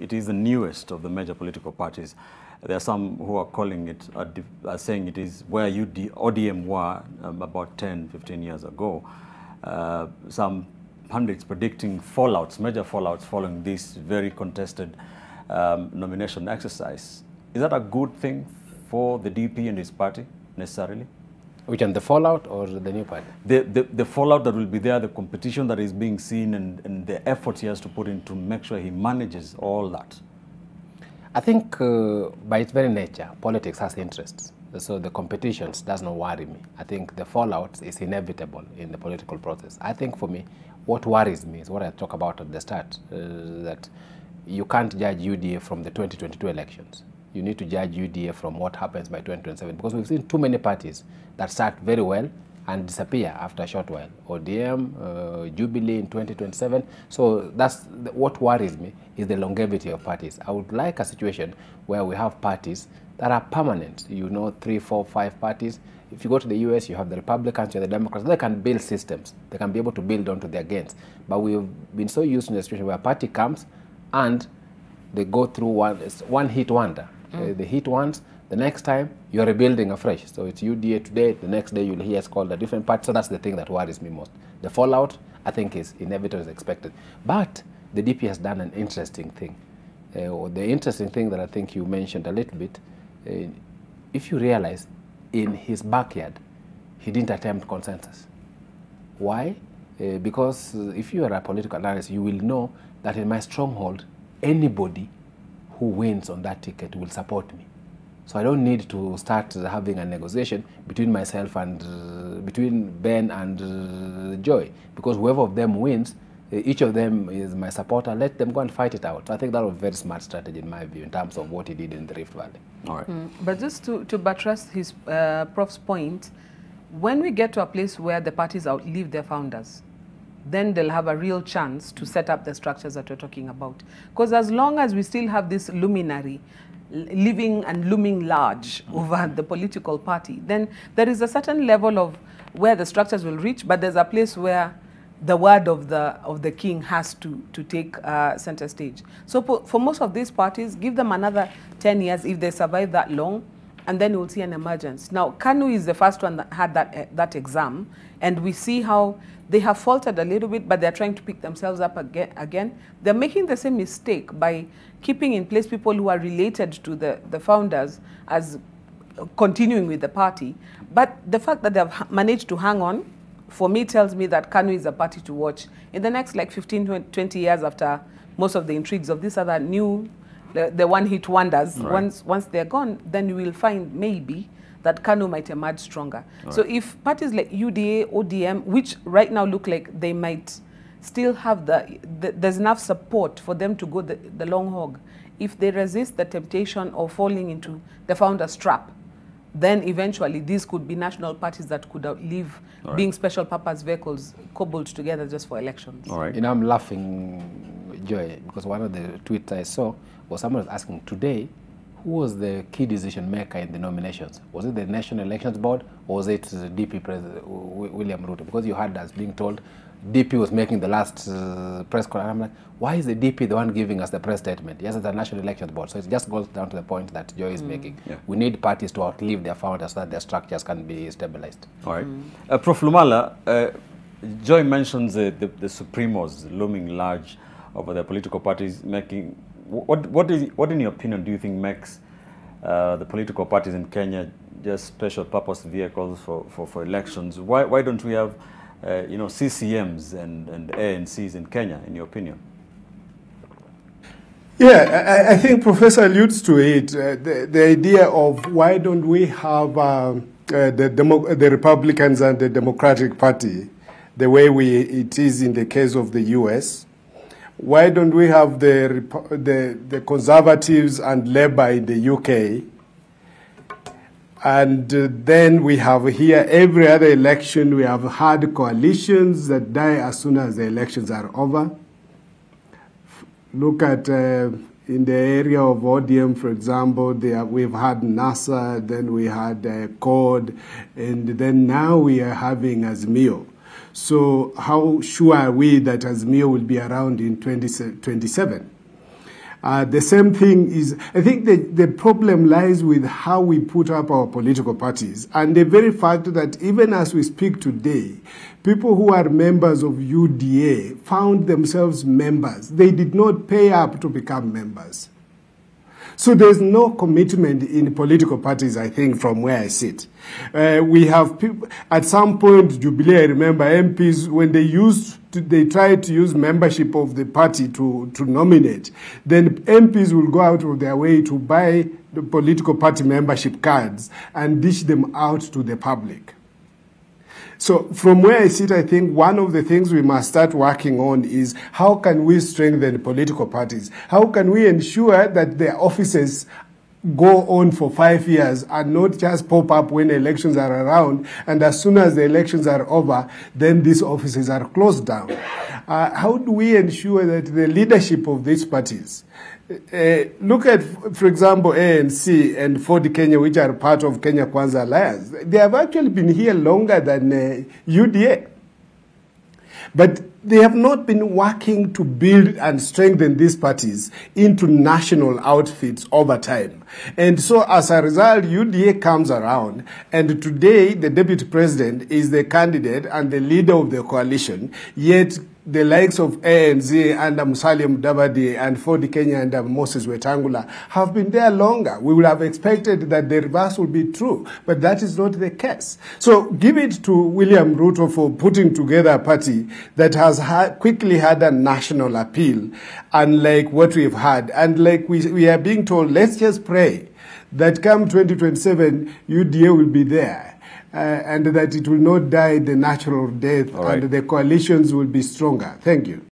It is the newest of the major political parties. There are some who are calling it, saying it is where ODM were about 10, 15 years ago. Some pundits predicting fallouts, major fallouts following this very contested nomination exercise. Is that a good thing for the DP and his party, necessarily? Which one, the fallout or the new party? The fallout that will be there, the competition that is being seen, and the efforts he has to put in to make sure he manages all that. I think by its very nature, politics has interests. So the competitions does not worry me. I think the fallout is inevitable in the political process. I think for me, what worries me is what I talked about at the start, that you can't judge UDA from the 2022 elections. You need to judge UDA from what happens by 2027, because we've seen too many parties that start very well and disappear after a short while. ODM, Jubilee in 2027. So that's what worries me, is the longevity of parties. I would like a situation where we have parties that are permanent. You know, 3, 4, 5 parties. If you go to the US, you have the Republicans, you have the Democrats. They can build systems. They can be able to build onto their gains. But we've been so used to a situation where a party comes and they go through one hit wonder. They hit once, the next time you're rebuilding afresh. So it's UDA today, the next day you'll hear it's called a different party. So that's the thing that worries me most. The fallout, I think, is inevitable, is expected. But the DP has done an interesting thing. The interesting thing that I think you mentioned a little bit, if you realize, in his backyard, he didn't attempt consensus. Why? Because if you are a political analyst, you will know that in my stronghold, anybody who wins on that ticket will support me. So I don't need to start having a negotiation between myself and between Ben and Joy, because whoever of them wins, each of them is my supporter. Let them go and fight it out. So I think that was a very smart strategy in my view in terms of what he did in the Rift Valley. All right. But just to buttress his Prof's point, when we get to a place where the parties outlive their founders, then they'll have a real chance to set up the structures that we're talking about. Because as long as we still have this luminary living and looming large over the political party, then there is a certain level of where the structures will reach, but there's a place where the word of the king has to take center stage. So for most of these parties, give them another 10 years if they survive that long, and then we'll see an emergence. Now, KANU is the first one that had that exam, and we see how they have faltered a little bit, but they're trying to pick themselves up again. They're making the same mistake by keeping in place people who are related to the founders as continuing with the party. But the fact that they've managed to hang on, for me, tells me that KANU is a party to watch in the next like 15, 20 years after most of the intrigues of these other new, the one-hit wonders. Right. Once they're gone, then you will find maybe that KANU might emerge stronger. Right. So if parties like UDA, ODM, which right now look like they might still have there's enough support for them to go the long hog, if they resist the temptation of falling into the founder's trap, then eventually these could be national parties that could outlive being special purpose vehicles cobbled together just for elections. All right. You know, I'm laughing, Joy, because one of the tweets I saw was someone was asking today, who was the key decision maker in the nominations? Was it the National Elections Board, or was it the DP President William Ruto? Because you heard us being told DP was making the last press conference. I'm like, why is the DP the one giving us the press statement? Yes, it's the National Elections Board. So it just goes down to the point that Joy is making. Yeah. We need parties to outlive their founders so that their structures can be stabilized. All right. Prof Lumala, Joy mentions the Supremos looming large over the political parties making... What in your opinion do you think makes the political parties in Kenya just special purpose vehicles for elections? Why don't we have you know, CCMs and ANCs in Kenya, in your opinion? Yeah, I think Professor alludes to it, the idea of why don't we have the Republicans and the Democratic Party the way it is in the case of the US. Why don't we have the Conservatives and Labour in the UK? And then we have here every other election, we have had coalitions that die as soon as the elections are over. Look at in the area of ODM, for example, we've had NASA, then we had CORD, and then now we are having Azimio. So how sure are we that Azimio will be around in 2027? The same thing is, I think the problem lies with how we put up our political parties and the very fact that even as we speak today, people who are members of UDA found themselves members. They did not pay up to become members. So there's no commitment in political parties, I think, from where I sit. We have people, at some point, Jubilee, I remember MPs, when they tried to use membership of the party to nominate, then MPs will go out of their way to buy the political party membership cards and dish them out to the public. So from where I sit, I think one of the things we must start working on is how can we strengthen political parties? How can we ensure that their offices go on for 5 years and not just pop up when elections are around, and as soon as the elections are over, then these offices are closed down? How do we ensure that the leadership of these parties, look at, for example, ANC and Ford Kenya, which are part of Kenya Kwanza Alliance. They have actually been here longer than UDA. But they have not been working to build and strengthen these parties into national outfits over time. And so as a result, UDA comes around, and today the deputy president is the candidate and the leader of the coalition, yet the likes of ANC under Musalia Mudavadi and Ford Kenya under Moses Wetangula have been there longer. We would have expected that the reverse would be true, but that is not the case. So give it to William Ruto for putting together a party that has quickly had a national appeal, unlike what we've had. And like we are being told, let's just pray that come 2027, UDA will be there. And that it will not die the natural death, and the coalitions will be stronger. Thank you.